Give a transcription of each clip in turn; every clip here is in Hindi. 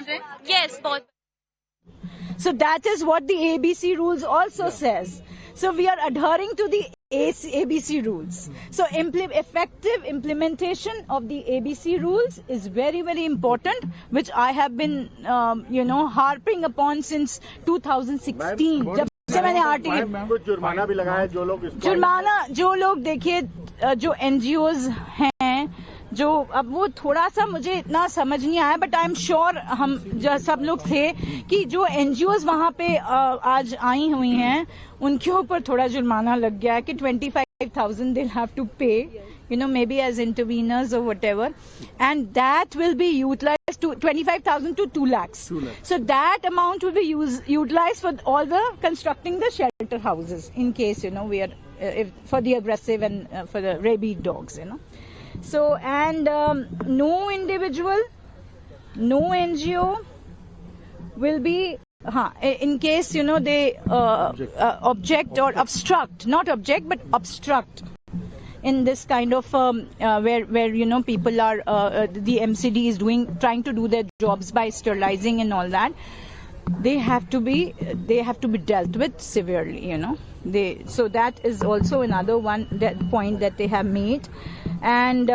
मान रहे हैं? Yes, बहुत. So that is what the ABC rules also says. So we are adhering to the ABC rules. So effective implementation of the ABC rules is very, very important, which I have been, harping upon since 2016. जब से मैंने आर्टिकल जुर्माना भी लगाया जो लोग देखिए जो NGOs हैं जो अब वो थोड़ा सा मुझे इतना समझ नहीं आया, बट आई एम श्योर हम सब लोग थे कि जो NGOs वहाँ पे आज आई हुई हैं उनके ऊपर थोड़ा जुर्माना लग गया है कि 25,000 they'll have to pay, maybe as interveners or whatever, and that will be utilized to 25,000 to 2 lakhs. So that amount will be utilized for all the constructing the shelter houses in case we are for the aggressive and for the rabid dogs. So, and no individual, no NGO will be, in case, they object or obstruct, not object, but obstruct in this kind of, where people are, the MCD is trying to do their jobs by sterilizing and all that. They have to be dealt with severely, so that is also another point that they have made. And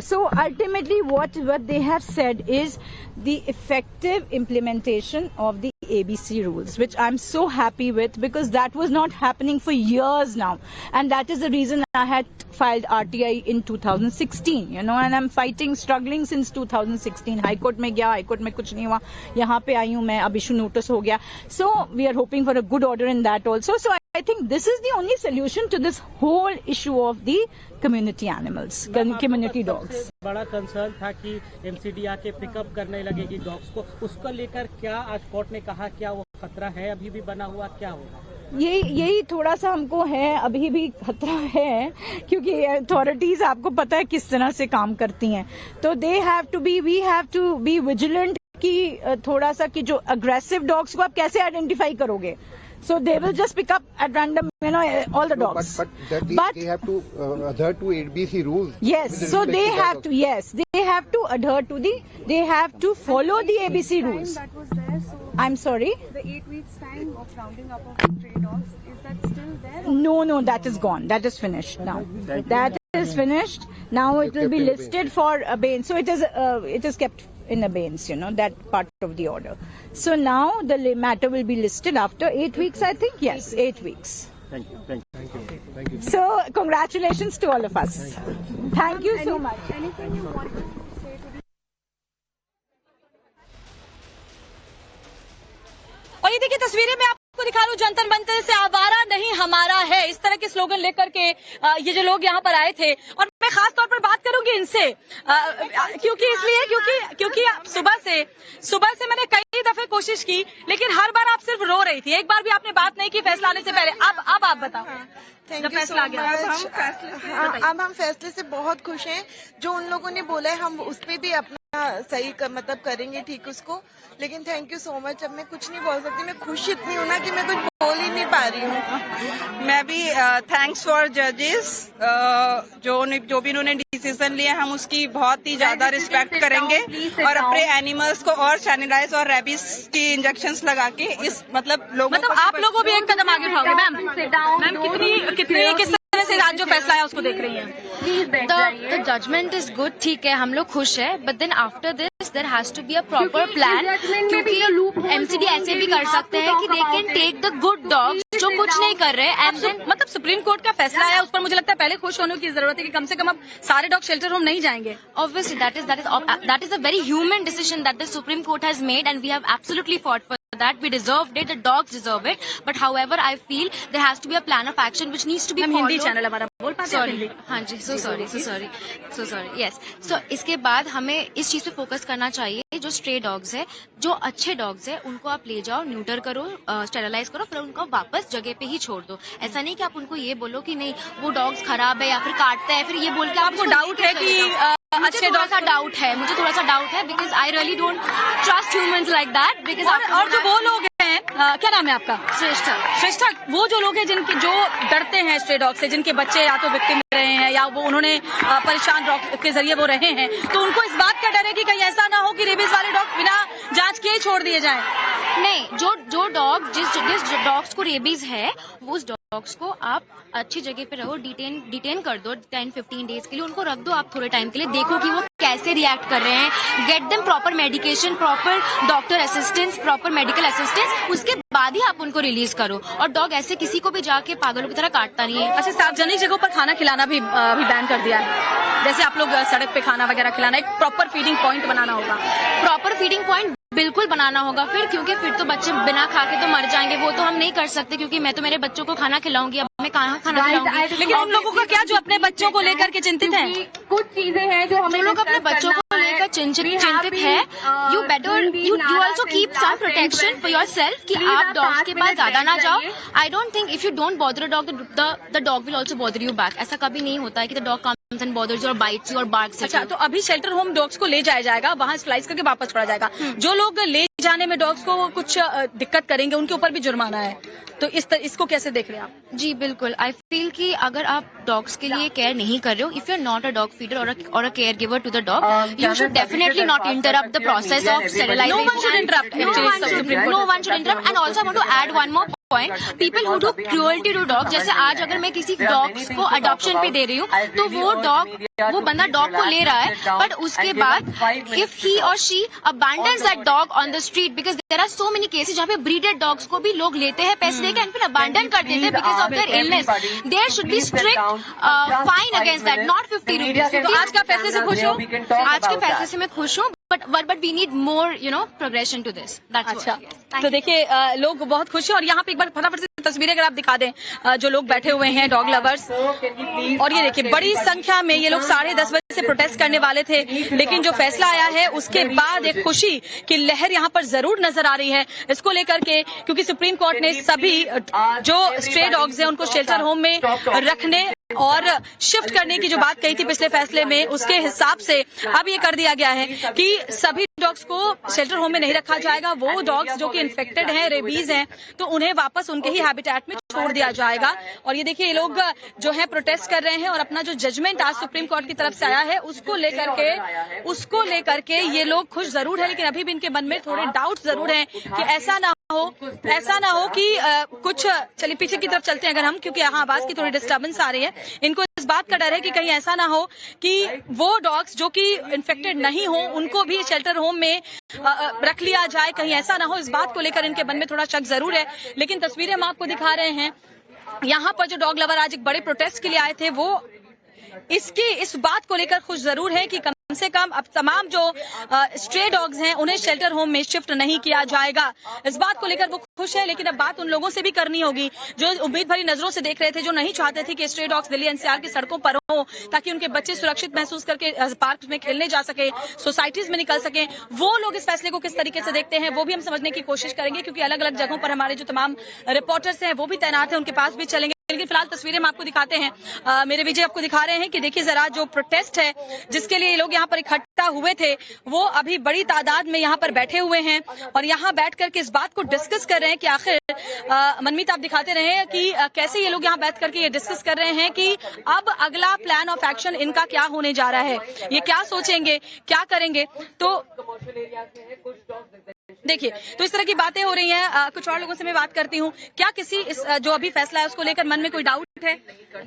so ultimately what they have said is the effective implementation of the ABC rules, which I'm so happy with, because that was not happening for years now, and that is the reason I had filed RTI in 2016, and I'm struggling since 2016. High Court में गया, High Court में कुछ नहीं हुआ, यहाँ पे आई हूँ मैं, अब issue notice हो गया. So we are hoping for a good order in that also. So I think this is the only solution to this whole issue of the community animals, community dogs. बड़ा कंसर्न था कि MCD आके पिकअप करने लगेगी डॉग्स को, उसको लेकर क्या आज कोर्ट ने कहा, क्या वो खतरा है अभी भी बना हुआ, क्या होगा? यही थोड़ा सा हमको है, अभी भी खतरा है, क्योंकि अथॉरिटीज आपको पता है किस तरह से काम करती हैं. तो we have to be vigilant कि थोड़ा सा कि जो अग्रेसिव डॉग्स को आप कैसे आइडेंटिफाई करोगे. So they will just pick up at random, all the dogs. But they have to adhere to ABC rules. Yes, so they have to. Yes, they have to adhere to they have to follow the ABC rules. That was there. So I'm sorry. The 8 weeks time of rounding up of stray dogs, is that still there? No, that is gone. That is finished now. That is finished. Now it will be listed for abeyance. So it is kept in abeyance, that part of the order. So now the matter will be listed after 8 weeks, I think. Yes, 8 weeks. Thank you. So congratulations to all of us. Thank you so much. Anything you want to say to the... और ये देखिए तस्वीरें मैं आपको दिखा रहा हूँ, जंतर मंतर से आवारा नहीं हमारा है, इस तरह के स्लोगन लेकर के ये जो लोग यहाँ पर आए थे. और मैं खास तौर पर बात करूंगी इनसे, क्योंकि सुबह से मैंने कई दफे कोशिश की, लेकिन हर बार आप सिर्फ रो रही थी. एक बार भी आपने बात नहीं की फैसला आने से पहले. अब आप बताओ. Thank you so much. अब हम फैसले से बहुत खुश हैं. जो उन लोगों ने बोला है हम उस पर भी अपना सही करेंगे ठीक उसको. लेकिन थैंक यू सो मच. अब मैं कुछ नहीं बोल सकती, मैं खुश इतनी हूँ ना कि मैं कुछ बोल ही नहीं पा रही हूँ. मैं भी थैंक्स फॉर जजेस, जो भी उन्होंने डिसीजन लिया, हम उसकी बहुत ही ज्यादा रिस्पेक्ट करेंगे और अपने एनिमल्स को और सैनिटाइज और रेबीज की इंजेक्शंस लगा के इस लोगों आप लोगों भी एक कदम आगे उठाओगे. मैम कितने किस तरह से आज जो फैसला है उसको देख रही हैं? The judgment is good, ठीक है, हम लोग खुश है, but then after this there has to be a proper plan, क्योंकि MCD ऐसे भी कर सकते हैं कि they can take the good dogs जो कुछ नहीं कर रहे. And then मतलब सुप्रीम कोर्ट का फैसला है, उस पर मुझे लगता है पहले खुश होने की जरूरत है कि कम से कम अब सारे डॉग शेल्टर होम नहीं जाएंगे. obviously that is a very human decision that the Supreme Court has made, and we have absolutely fought for that. We deserved it, the dogs deserve it, but however I feel there has to be a plan of action which needs to be followed. Hindi channel हमारा बोल पाते हैं हिंदी. हाँ जी, so sorry. Yes, so इसके बाद हमें इस चीज पे फोकस करना चाहिए. जो स्ट्रे डॉग्स है, जो अच्छे डॉग्स है, उनको आप ले जाओ, न्यूटर करो, स्टेरलाइज करो, फिर उनको वापस जगह पे ही छोड़ दो. ऐसा नहीं कि आप उनको ये बोलो कि नहीं वो डॉग्स खराब है या फिर काटता है, फिर ये बोल के आपको डाउट है कि मुझे थोड़ा सा डाउट है, because I really don't trust humans like that. Because और जो वो लोग हैं हैं क्या नाम है आपका? श्रेष्ठा। श्रेष्ठा, वो जो लोग हैं जिनके जो डरते हैं स्ट्रे डॉग से, जिनके बच्चे या तो विक्टिम रहे हैं या वो उन्होंने परेशान डॉग के जरिए वो रहे हैं, तो उनको इस बात का डर है कि कहीं ऐसा ना हो कि रेबीज वाले डॉग बिना जांच के ही छोड़ दिए जाएं। नहीं, जो डॉग जिस डॉग्स को रेबीज है वो उस डॉग्स को आप अच्छी जगह पे रहो, डिटेन कर दो 10-15 डेज के लिए, उनको रख दो आप थोड़े टाइम के लिए, देखो कि वो कैसे रिएक्ट कर रहे हैं, get them proper medication, proper doctor assistance, proper medical assistance, उसके बाद ही आप उनको रिलीज करो। और डॉग ऐसे किसी को भी जाके पागलों की तरह काटता नहीं है। अच्छा, सार्वजनिक जगहों पर खाना खिलाना भी बैन कर दिया है, जैसे आप लोग सड़क पे खाना वगैरह खिलाना, एक प्रॉपर फीडिंग पॉइंट बनाना होगा। प्रॉपर फीडिंग पॉइंट बिल्कुल बनाना होगा फिर, क्योंकि फिर तो बच्चे बिना खा के तो मर जाएंगे, वो तो हम नहीं कर सकते, क्योंकि मैं तो मेरे बच्चों को खाना खिलाऊंगी, अब मैं कहाँ खाना खिलाऊंगी। लेकिन उन लोगों का क्या जो अपने बच्चों को लेकर के चिंतित हैं? कुछ चीजें हैं जो जो लोग अपने बच्चों को लेकर चिंतित है, you better you also keep some protection for yourself, कि आप डॉग के पास ज्यादा ना जाओ। I don't think if you don't bother dog, the dog will also bother you back. ऐसा कभी नहीं होता है कि the dog comes and bothers you और बाइट्स यू और बार्क्स। अच्छा, तो अभी शेल्टर होम डॉग्स को ले जाया जाएगा, वहाँ स्लाइस करके वापस छोड़ा जाएगा। जो लोग ले जाने में डॉग्स को कुछ दिक्कत करेंगे उनके ऊपर भी जुर्माना है, तो इसको कैसे देख रहे हैं आप? जी बिल्कुल, आई फील कि अगर आप डॉग्स के लिए केयर नहीं कर रहे हो, if you are not a dog feeder और a care giver to the dog, you should definitely not interrupt the process of sterilization. No one should interrupt. No one should interrupt. And also I want to add one more point. People who do cruelty to dog, जैसे आज अगर मैं किसी डॉग्स को अडॉप्शन पे दे रही हूँ, तो वो बंदा डॉग को ले रहा है, बट उसके बाद इफ ही और she abandons that dog on the street, because there are so many cases जहाँ पे ब्रीडेड डॉग्स को भी लोग लेते हैं पैसे देके एंड फिर अबैंडन कर देते हैं because of their illness. There should be strict fine against that, not 50 rupees. तो आज का फैसले से खुश हो? आज के फैसले से मैं खुश हूँ, but we need more progression to this. अच्छा, तो देखिए लोग बहुत खुश हैं, और यहाँ पे एक बार फटाफट से तस्वीरें अगर आप दिखा दें, जो लोग बैठे हुए हैं डॉग लवर्स, और ये देखिए बड़ी संख्या में ये लोग 10:30 बजे से प्रोटेस्ट करने वाले थे, लेकिन जो फैसला आया है उसके बाद एक खुशी की लहर यहाँ पर जरूर नजर आ रही है इसको लेकर के, क्योंकि सुप्रीम कोर्ट ने सभी जो स्ट्रे डॉग्स हैं उनको शेल्टर होम में रखने और शिफ्ट करने की जो बात कही थी पिछले फैसले में, उसके हिसाब से अब ये कर दिया गया है कि सभी डॉग्स को शेल्टर होम में नहीं रखा जाएगा। वो डॉग्स जो कि इन्फेक्टेड हैं, रेबीज हैं, तो उन्हें वापस उनके ही हैबिटेट में छोड़ दिया जाएगा। और ये देखिए ये लोग जो है प्रोटेस्ट कर रहे हैं, और अपना जो जजमेंट आज सुप्रीम कोर्ट की तरफ से आया है उसको लेकर के ये लोग खुश जरूर है, लेकिन अभी भी इनके मन में थोड़े डाउट जरूर हैं कि ऐसा ना हो कि कुछ। चलिए पीछे की तरफ चलते हैं अगर हम, क्योंकि यहाँ आवाज की थोड़ी डिस्टर्बेंस आ रही है। इनको इस बात का डर है कि कहीं ऐसा ना हो कि वो डॉग्स जो कि इन्फेक्टेड नहीं हो उनको भी शेल्टर होम में रख लिया जाए, कहीं ऐसा ना हो, इस बात को लेकर इनके मन में थोड़ा शक जरूर है। लेकिन तस्वीरें हम आपको दिखा रहे हैं, यहाँ पर जो डॉग लवर आज एक बड़े प्रोटेस्ट के लिए आए थे, वो इस बात को लेकर खुश जरूर है कि कम से कम अब तमाम जो स्ट्रे डॉग्स हैं उन्हें शेल्टर होम में शिफ्ट नहीं किया जाएगा। इस बात को लेकर वो खुश है, लेकिन अब बात उन लोगों से भी करनी होगी जो उम्मीद भरी नजरों से देख रहे थे, जो नहीं चाहते थे कि स्ट्रे डॉग्स दिल्ली एनसीआर की सड़कों पर हो, ताकि उनके बच्चे सुरक्षित महसूस करके पार्क में खेलने जा सके, सोसाइटीज में निकल सके। वो लोग इस फैसले को किस तरीके से देखते हैं वो भी हम समझने की कोशिश करेंगे, क्योंकि अलग अलग जगहों पर हमारे जो तमाम रिपोर्टर्स हैं वो भी तैनात हैं, उनके पास भी चलेंगे। लेकिन फिलहाल तस्वीरें हम आपको दिखाते हैं, मेरे विजय आपको दिखा रहे हैं कि देखिए जरा जो प्रोटेस्ट है जिसके लिए लोग यहाँ पर इकट्ठा हुए थे, वो अभी बड़ी तादाद में यहाँ पर बैठे हुए हैं और यहाँ बैठ करके इस बात को डिस्कस कर रहे हैं कि आखिर मनमीत आप दिखाते रहे कि कैसे ये लोग यहाँ बैठ करके ये डिस्कस कर रहे हैं कि अब अगला प्लान ऑफ एक्शन इनका क्या होने जा रहा है, ये क्या सोचेंगे, क्या करेंगे। तो देखिए, तो इस तरह की बातें हो रही हैं। कुछ और लोगों से मैं बात करती हूँ, क्या किसी जो अभी फैसला है उसको लेकर मन में कोई डाउट है?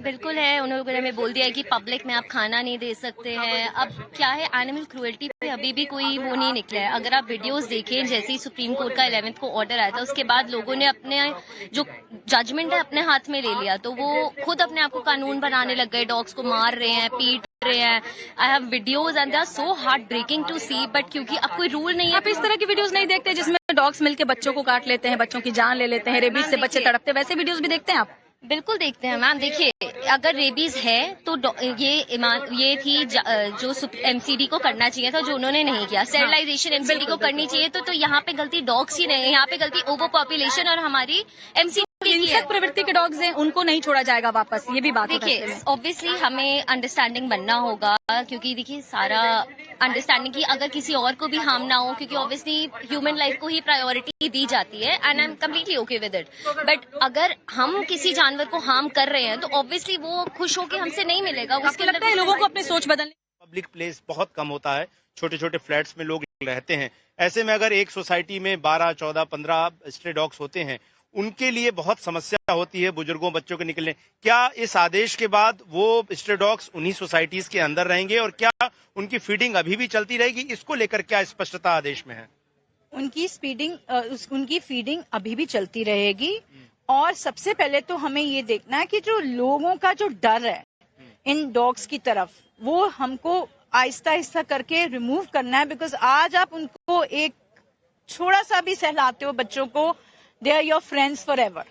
बिल्कुल है, उन लोगों ने हमें बोल दिया है कि पब्लिक में आप खाना नहीं दे सकते हैं। अब क्या है, एनिमल क्रूएल्टी पे अभी भी कोई वो नहीं निकला है। अगर आप वीडियोस देखें, जैसे ही सुप्रीम कोर्ट का 11th को ऑर्डर आया था, उसके बाद लोगों ने अपने जो जजमेंट है अपने हाथ में ले लिया, तो वो खुद अपने आप को कानून बनाने लग गए, डॉग्स को मार रहे हैं, पीट रहे हैं। I have videos and they are so heart breaking to see, but क्योंकि अब कोई रूल नहीं है। आप इस तरह की वीडियोस नहीं देखते जिसमें डॉग्स मिलके बच्चों को काट लेते हैं, बच्चों की जान ले लेते हैं, रेबीज से बच्चे तड़पते हैं, वैसे वीडियोस भी देखते हैं आप? बिल्कुल देखते हैं मैम। देखिए, अगर रेबीज है तो ये थी जो एमसीडी को करना चाहिए था, जो उन्होंने नहीं किया। स्टेरिलाइजेशन एमसीडी को करनी चाहिए, तो यहाँ पे गलती डॉग्स ही नहीं है, यहाँ पे गलती ओवर पॉपुलेशन और हमारी एमसीडी हिंसक प्रवृत्ति के डॉग्स हैं उनको नहीं छोड़ा जाएगा वापस, ये भी बात है फैसले देखिए में। ऑब्वियसली हमें अंडरस्टैंडिंग बनना होगा, क्योंकि देखिए सारा अंडरस्टैंडिंग की अगर किसी और को भी हार्म ना हो, क्योंकि ऑब्वियसली ह्यूमन लाइफ को ही प्रायोरिटी दी जाती है and I am completely okay with it. But अगर हम किसी जानवर को हार्म कर रहे हैं तो ऑब्वियसली वो खुश होकर हमसे नहीं मिलेगा। उसके लगता है लोगों को अपनी सोच बदलने पब्लिक प्लेस बहुत कम होता है, छोटे छोटे फ्लैट्स में लोग रहते हैं। ऐसे में अगर एक सोसाइटी में 12, 14, 15 स्ट्रे डॉग्स होते हैं, उनके लिए बहुत समस्या होती है बुजुर्गों बच्चों के निकलने। क्या इस आदेश के बाद वो स्ट्रे डॉग्स उन्हीं सोसाइटीज के अंदर रहेंगे और क्या उनकी फीडिंग अभी भी चलती रहेगी? इसको लेकर क्या स्पष्टता आदेश में है? उनकी फीडिंग अभी भी चलती रहेगी। और सबसे पहले तो हमें ये देखना है कि जो लोगों का जो डर है इन डॉग्स की तरफ, वो हमको आहिस्ता आहिस्ता करके रिमूव करना है। बिकॉज आज आप उनको एक थोड़ा सा भी सहलाते हो बच्चों को, they are your friends forever.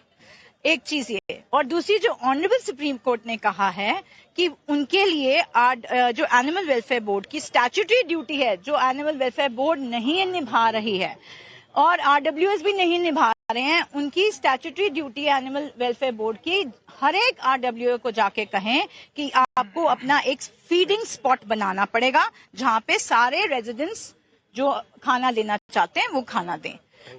एक चीज ये, और दूसरी जो ऑनरेबल सुप्रीम कोर्ट ने कहा है कि उनके लिए जो एनिमल वेलफेयर बोर्ड की स्टैट्यूटरी ड्यूटी है, जो एनिमल वेलफेयर बोर्ड नहीं निभा रही है और आरडब्ल्यूएस भी नहीं निभा रहे हैं, उनकी statutory duty animal welfare board की हर एक आरडब्ल्यूए को जाके कहें कि आपको अपना एक फीडिंग स्पॉट बनाना पड़ेगा जहां पे सारे रेजिडेंट्स जो खाना लेना चाहते हैं वो खाना दें।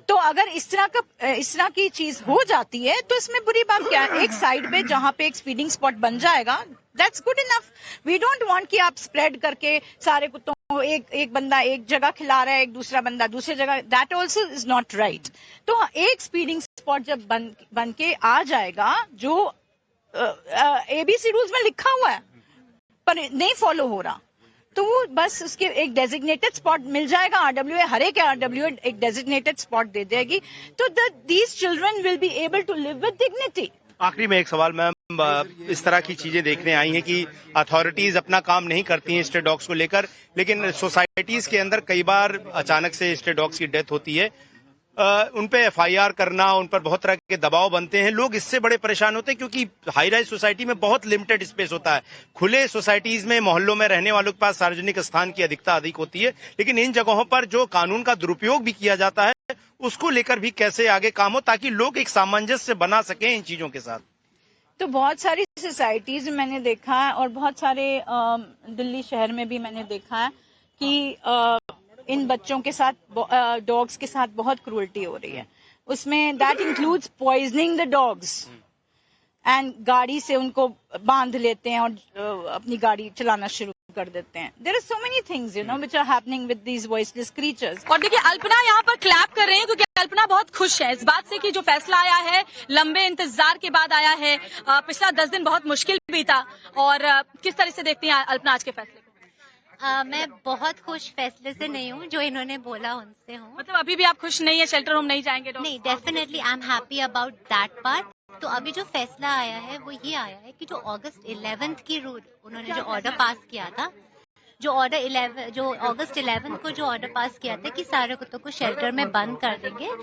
तो अगर इस तरह की चीज हो जाती है तो इसमें बुरी बात क्या है? एक साइड पे जहां पे एक फीडिंग स्पॉट बन जाएगा, that's good enough. We don't want कि आप स्प्रेड करके सारे कुत्तों को एक बंदा एक जगह खिला रहा है, एक दूसरा बंदा दूसरी जगह, that also is not right. तो एक फीडिंग स्पॉट जब बन के आ जाएगा, जो एबीसी रूल्स में लिखा हुआ है पर नहीं फॉलो हो रहा, तो वो बस उसके एक डेजिग्नेटेड स्पॉट मिल जाएगा। आरडब्ल्यूए, हर एक आरडब्ल्यूए एक डेजिग्नेटेड स्पॉट दे देगी, तो these children will be able to live with dignity. आखिरी में एक सवाल मैम, इस तरह की चीजें देखने आई हैं कि अथॉरिटीज अपना काम नहीं करती हैं स्ट्रे डॉग्स को लेकर, लेकिन सोसाइटीज के अंदर कई बार अचानक से स्ट्रे डॉग्स की डेथ होती है, उन पे एफआईआर करना, उन पर बहुत तरह के दबाव बनते हैं। लोग इससे बड़े परेशान होते हैं क्योंकि हाई राइज सोसाइटी में बहुत लिमिटेड स्पेस होता है। खुले सोसाइटीज में, मोहल्लों में रहने वालों के पास सार्वजनिक स्थान की अधिकता अधिक होती है, लेकिन इन जगहों पर जो कानून का दुरुपयोग भी किया जाता है, उसको लेकर भी कैसे आगे काम हो ताकि लोग एक सामंजस्य बना सकें इन चीजों के साथ? तो बहुत सारी सोसाइटीज मैंने देखा है और बहुत सारे दिल्ली शहर में भी मैंने देखा है कि इन बच्चों के साथ, डॉग्स के साथ बहुत क्रूरटी हो रही है। उसमें that includes poisoning the dogs and गाड़ी से उनको बांध लेते हैं और अपनी गाड़ी चलाना शुरू कर देते हैं। There are so many things you know which are happening with these voiceless creatures. और देखिए अल्पना यहाँ पर क्लैप कर रहे हैं क्योंकि अल्पना बहुत खुश है इस बात से कि जो फैसला आया है लंबे इंतजार के बाद आया है। पिछला 10 दिन बहुत मुश्किल भी था, और किस तरह से देखती हैं अल्पना आज के फैसले को? मैं बहुत खुश फैसले से नहीं हूँ, जो इन्होंने बोला उनसे हूँ। मतलब अभी भी आप खुश नहीं है, शेल्टर होम नहीं जाएंगे? नहीं, definitely I am happy about that part. तो अभी जो फैसला आया है वो ये आया है कि जो अगस्त 11 की रूल उन्होंने जो ऑर्डर पास किया था, जो अगस्त 11 को जो ऑर्डर पास किया था कि सारे कुत्तों को शेल्टर में बंद कर देंगे,